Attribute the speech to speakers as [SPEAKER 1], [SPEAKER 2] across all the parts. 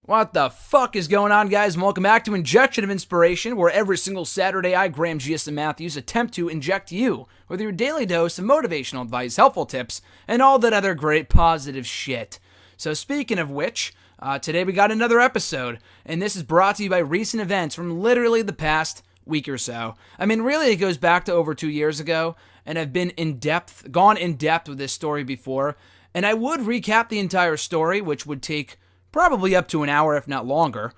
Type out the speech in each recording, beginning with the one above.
[SPEAKER 1] What the fuck is going on, guys? And welcome back to Injection of Inspiration, where every single Saturday I, Graham G.S. Matthews, attempt to inject you with your daily dose of motivational advice, helpful tips, and all that other great positive shit. So speaking of which, today we got another episode, and this is brought to you by recent events from literally the past week or so. I mean, really, it goes back to over 2 years ago, and I've gone in depth with this story before, and I would recap the entire story, which would take probably up to an hour, if not longer,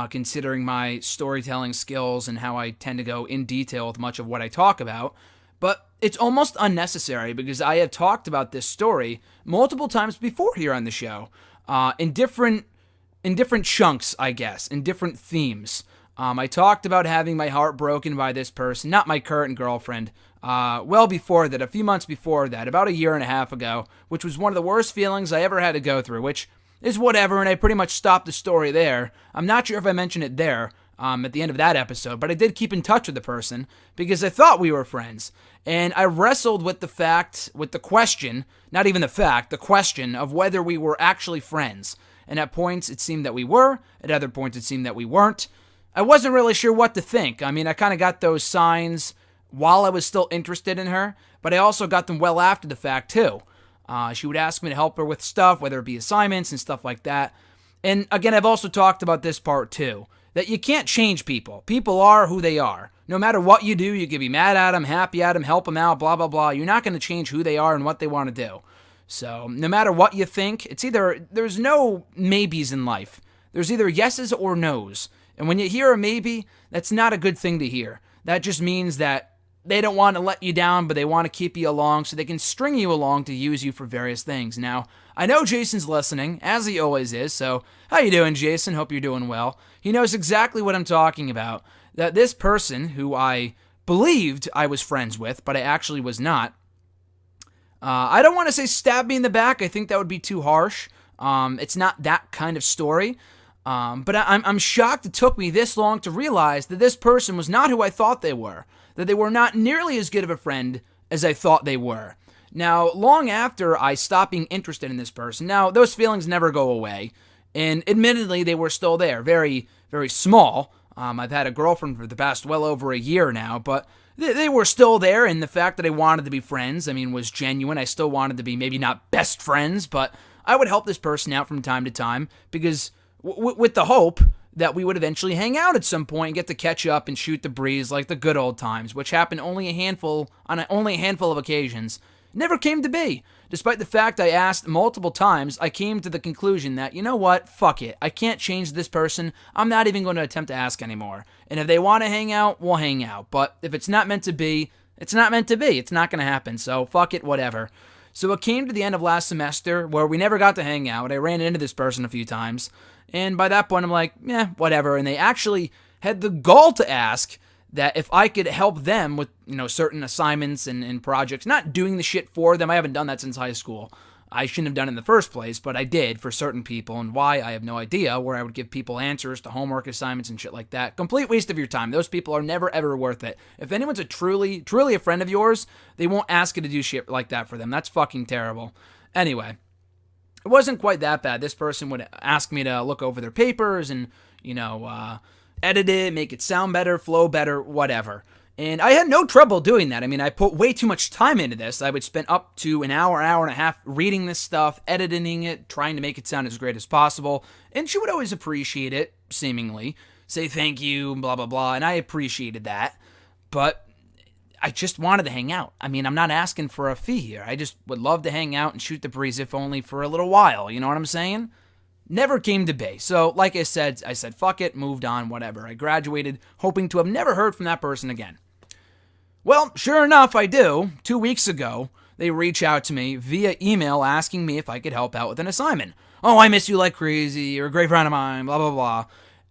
[SPEAKER 1] considering my storytelling skills and how I tend to go in detail with much of what I talk about. But it's almost unnecessary because I have talked about this story multiple times before here on the show, in different chunks, I guess, in different themes. I talked about having my heart broken by this person, not my current girlfriend, well before that, a few months before that, about a year and a half ago, which was one of the worst feelings I ever had to go through, which is whatever, and I pretty much stopped the story there. I'm not sure if I mentioned it there at the end of that episode, but I did keep in touch with the person because I thought we were friends. And I wrestled with the question of whether we were actually friends. And at points it seemed that we were, at other points it seemed that we weren't. I wasn't really sure what to think. I mean, I kind of got those signs while I was still interested in her, but I also got them well after the fact too. She would ask me to help her with stuff, whether it be assignments and stuff like that. And again, I've also talked about this part too, that you can't change people. People are who they are. No matter what you do, you can be mad at them, happy at them, help them out, blah, blah, blah. You're not going to change who they are and what they want to do. So no matter what you think, there's no maybes in life. There's either yeses or nos. And when you hear a maybe, that's not a good thing to hear. That just means that they don't want to let you down, but they want to keep you along so they can string you along to use you for various things. Now, I know Jason's listening, as he always is, so how you doing, Jason? Hope you're doing well. He knows exactly what I'm talking about, that this person, who I believed I was friends with, but I actually was not, I don't want to say stab me in the back. I think that would be too harsh. It's not that kind of story. But I'm shocked it took me this long to realize that this person was not who I thought they were, that they were not nearly as good of a friend as I thought they were. Now, long after I stopped being interested in this person, now, those feelings never go away, and admittedly, they were still there, very, very small. I've had a girlfriend for the past well over a year now, but they were still there, and the fact that I wanted to be friends, was genuine. I still wanted to be maybe not best friends, but I would help this person out from time to time, because with the hope that we would eventually hang out at some point and get to catch up and shoot the breeze like the good old times, which happened on only a handful of occasions. Never came to be. Despite the fact I asked multiple times, I came to the conclusion that, you know what, fuck it. I can't change this person. I'm not even going to attempt to ask anymore. And if they want to hang out, we'll hang out. But if it's not meant to be, it's not meant to be. It's not going to happen. So fuck it, whatever. So it came to the end of last semester where we never got to hang out. I ran into this person a few times. And by that point, I'm like, whatever. And they actually had the gall to ask that if I could help them with, certain assignments and projects, not doing the shit for them. I haven't done that since high school. I shouldn't have done it in the first place, but I did for certain people. And why, I have no idea, where I would give people answers to homework assignments and shit like that. Complete waste of your time. Those people are never, ever worth it. If anyone's truly a friend of yours, they won't ask you to do shit like that for them. That's fucking terrible. Anyway. It wasn't quite that bad. This person would ask me to look over their papers and, edit it, make it sound better, flow better, whatever. And I had no trouble doing that. I put way too much time into this. I would spend up to an hour and a half reading this stuff, editing it, trying to make it sound as great as possible. And she would always appreciate it, seemingly. Say thank you, blah, blah, blah. And I appreciated that. But I just wanted to hang out. I'm not asking for a fee here. I just would love to hang out and shoot the breeze, if only for a little while. You know what I'm saying? Never came to be. So, like I said, fuck it, moved on, whatever. I graduated, hoping to have never heard from that person again. Well, sure enough, I do. 2 weeks ago, they reach out to me via email asking me if I could help out with an assignment. Oh, I miss you like crazy. You're a great friend of mine, blah, blah, blah.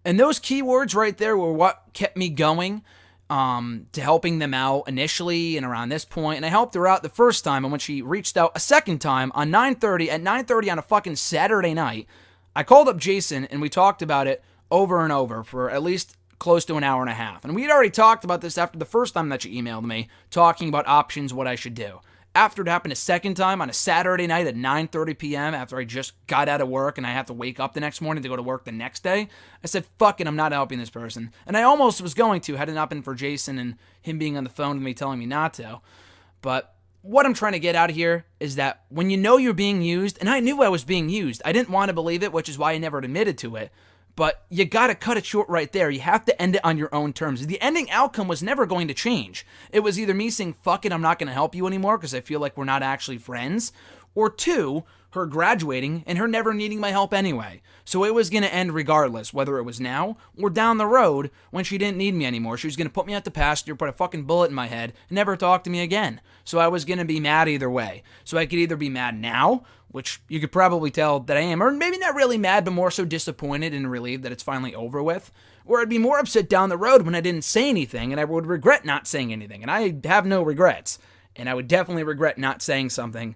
[SPEAKER 1] And those keywords right there were what kept me going. To helping them out initially and around this point. And I helped her out the first time, and when she reached out a second time on 9:30 on a fucking Saturday night, I called up Jason and we talked about it over and over for at least close to an hour and a half. And we had already talked about this after the first time that she emailed me, talking about options, what I should do. After it happened a second time on a Saturday night at 9:30 p.m. after I just got out of work and I had to wake up the next morning to go to work the next day, I said, fuck it, I'm not helping this person. And I almost was going to, had it not been for Jason and him being on the phone with me telling me not to. But what I'm trying to get out of here is that when you know you're being used, and I knew I was being used, I didn't want to believe it, which is why I never admitted to it, but you gotta cut it short right there. You have to end it on your own terms. The ending outcome was never going to change. It was either me saying, fuck it, I'm not gonna help you anymore because I feel like we're not actually friends, or two, her graduating and her never needing my help anyway. So it was going to end regardless, whether it was now or down the road when she didn't need me anymore. She was going to put me at the pasture, put a fucking bullet in my head, and never talk to me again. So I was going to be mad either way. So I could either be mad now, which you could probably tell that I am, or maybe not really mad, but more so disappointed and relieved that it's finally over with. Or I'd be more upset down the road when I didn't say anything, and I would regret not saying anything. And I have no regrets. And I would definitely regret not saying something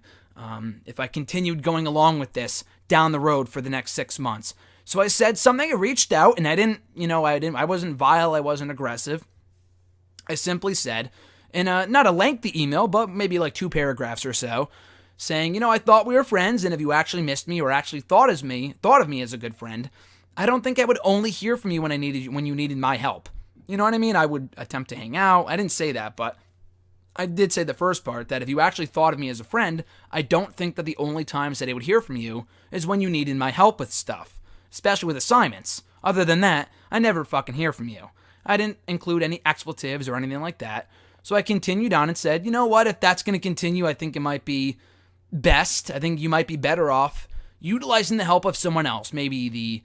[SPEAKER 1] if I continued going along with this down the road for the next 6 months. So I said something, I reached out, and I wasn't vile, I wasn't aggressive. I simply said, in not a lengthy email, but maybe like 2 paragraphs or so, saying, I thought we were friends, and if you actually missed me or actually thought of me as a good friend, I don't think I would only hear from you when you needed my help. You know what I mean? I would attempt to hang out. I didn't say that, but I did say the first part, that if you actually thought of me as a friend, I don't think that the only times that I would hear from you is when you needed my help with stuff, especially with assignments. Other than that, I never fucking hear from you. I didn't include any expletives or anything like that. So I continued on and said, you know what, if that's going to continue, I think it might be best. I think you might be better off utilizing the help of someone else, maybe the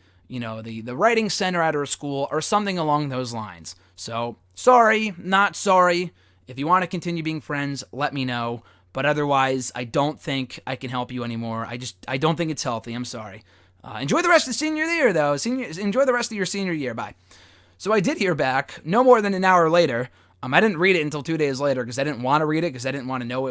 [SPEAKER 1] writing center at our school or something along those lines. So, sorry, not sorry. If you want to continue being friends, let me know. But otherwise, I don't think I can help you anymore. I don't think it's healthy. I'm sorry. Enjoy the rest of the senior year, though. Enjoy the rest of your senior year. Bye. So I did hear back no more than an hour later. I didn't read it until 2 days later because I didn't want to read it because I didn't want to know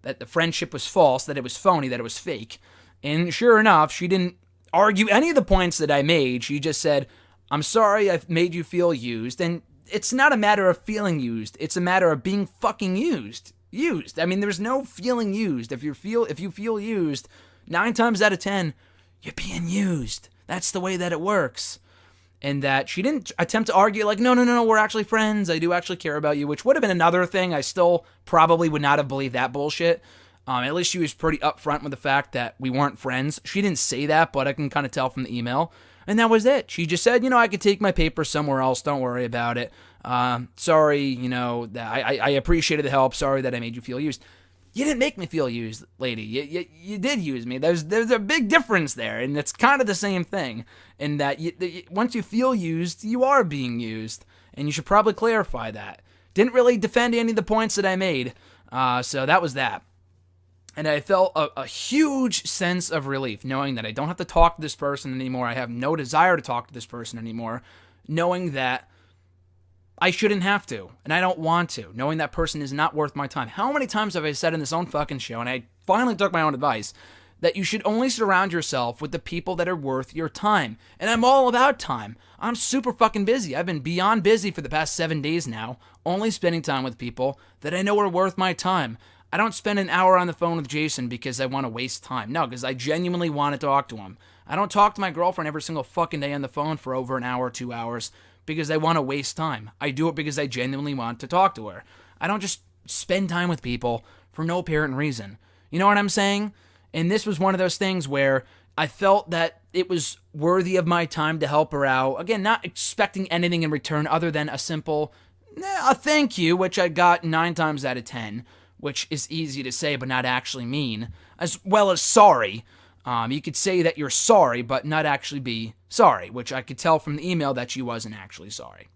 [SPEAKER 1] that the friendship was false, that it was phony, that it was fake. And sure enough, she didn't argue any of the points that I made. She just said, I'm sorry I've made you feel used. And it's not a matter of feeling used. It's a matter of being fucking used. I mean, there's no feeling used. If you feel used, 9 times out of 10, you're being used. That's the way that it works. And that she didn't attempt to argue like, no, we're actually friends. I do actually care about you, which would have been another thing. I still probably would not have believed that bullshit. At least she was pretty upfront with the fact that we weren't friends. She didn't say that, but I can kind of tell from the email. And that was it. She just said, I could take my paper somewhere else. Don't worry about it. Sorry, that I appreciated the help. Sorry that I made you feel used. You didn't make me feel used, lady. You did use me. There's a big difference there, and it's kind of the same thing. In that once you feel used, you are being used, and you should probably clarify that. Didn't really defend any of the points that I made, so that was that. And I felt a huge sense of relief, knowing that I don't have to talk to this person anymore. I have no desire to talk to this person anymore, knowing that I shouldn't have to, and I don't want to, knowing that person is not worth my time. How many times have I said in this own fucking show, and I finally took my own advice, that you should only surround yourself with the people that are worth your time. And I'm all about time. I'm super fucking busy. I've been beyond busy for the past 7 days now, only spending time with people that I know are worth my time. I don't spend an hour on the phone with Jason because I want to waste time. No, because I genuinely want to talk to him. I don't talk to my girlfriend every single fucking day on the phone for over an hour, 2 hours, because I want to waste time. I do it because I genuinely want to talk to her. I don't just spend time with people for no apparent reason. You know what I'm saying? And this was one of those things where I felt that it was worthy of my time to help her out. Again, not expecting anything in return other than a simple, a thank you, which I got 9 times out of 10. Which is easy to say but not actually mean, as well as sorry. You could say that you're sorry, but not actually be sorry, which I could tell from the email that she wasn't actually sorry.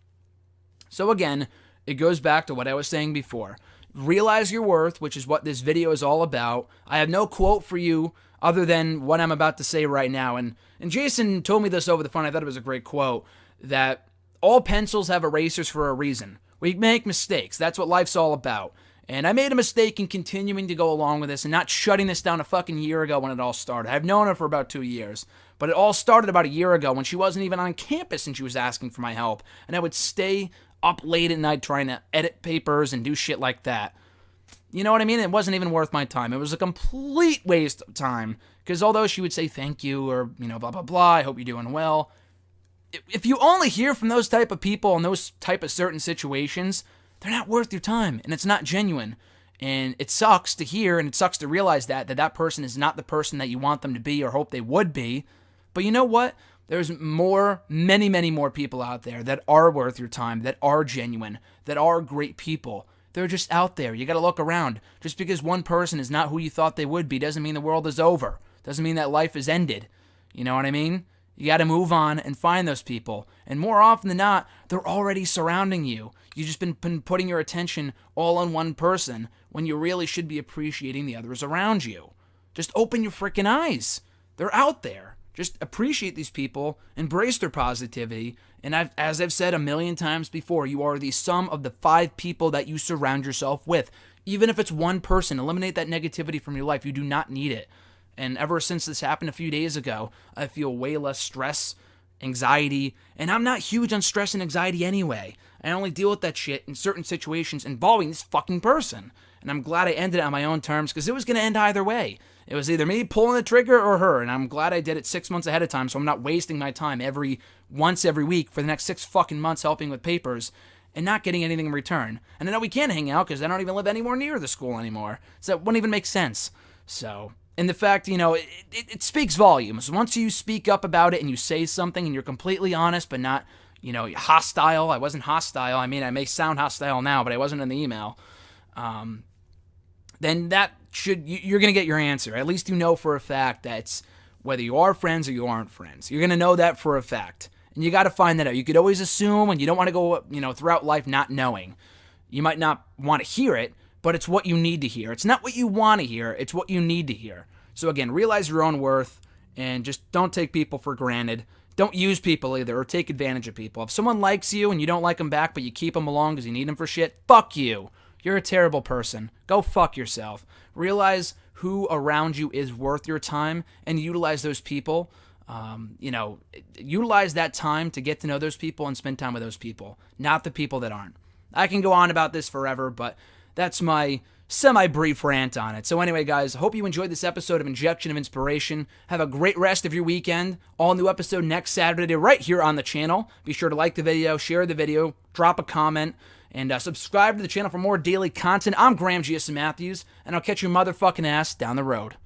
[SPEAKER 1] So again, it goes back to what I was saying before. Realize your worth, which is what this video is all about. I have no quote for you other than what I'm about to say right now. And Jason told me this over the phone. I thought it was a great quote, that all pencils have erasers for a reason. We make mistakes. That's what life's all about. And I made a mistake in continuing to go along with this and not shutting this down a fucking year ago when it all started. I've known her for about 2 years, but it all started about a year ago when she wasn't even on campus and she was asking for my help. And I would stay up late at night trying to edit papers and do shit like that. You know what I mean? It wasn't even worth my time. It was a complete waste of time. Because although she would say thank you or, blah, blah, blah, I hope you're doing well. If you only hear from those type of people in those type of certain situations, they're not worth your time and it's not genuine. And it sucks to hear and it sucks to realize that person is not the person that you want them to be or hope they would be. But you know what? There's many, many more people out there that are worth your time, that are genuine, that are great people. They're just out there. You got to look around. Just because one person is not who you thought they would be doesn't mean the world is over. Doesn't mean that life is ended. You know what I mean? You got to move on and find those people. And more often than not, they're already surrounding you. You've just been putting your attention all on one person when you really should be appreciating the others around you. Just open your freaking eyes. They're out there. Just appreciate these people, embrace their positivity, and as I've said a million times before, you are the sum of the 5 people that you surround yourself with. Even if it's one person, eliminate that negativity from your life. You do not need it. And ever since this happened a few days ago, I feel way less stress, anxiety, and I'm not huge on stress and anxiety anyway. I only deal with that shit in certain situations involving this fucking person. And I'm glad I ended it on my own terms because it was going to end either way. It was either me pulling the trigger or her, and I'm glad I did it 6 months ahead of time so I'm not wasting my time once every week for the next 6 fucking months helping with papers and not getting anything in return. And I know we can't hang out because I don't even live anywhere near the school anymore, so that wouldn't even make sense. So, and the fact, it speaks volumes. Once you speak up about it and you say something and you're completely honest but not, hostile. I wasn't hostile. I mean, I may sound hostile now, but I wasn't in the email. Then you're going to get your answer. At least you know for a fact that's whether you are friends or you aren't friends. You're going to know that for a fact. And you got to find that out. You could always assume, and you don't want to go, throughout life not knowing. You might not want to hear it, but it's what you need to hear. It's not what you want to hear, it's what you need to hear. So again, realize your own worth and just don't take people for granted. Don't use people either or take advantage of people. If someone likes you and you don't like them back, but you keep them along because you need them for shit, fuck you. You're a terrible person. Go fuck yourself. Realize who around you is worth your time and utilize those people. Utilize that time to get to know those people and spend time with those people, not the people that aren't. I can go on about this forever, but that's my semi-brief rant on it. So anyway, guys, I hope you enjoyed this episode of Injection of Inspiration. Have a great rest of your weekend. All new episode next Saturday right here on the channel. Be sure to like the video, share the video, drop a comment, and subscribe to the channel for more daily content. I'm Graham G.S. Matthews, and I'll catch your motherfucking ass down the road.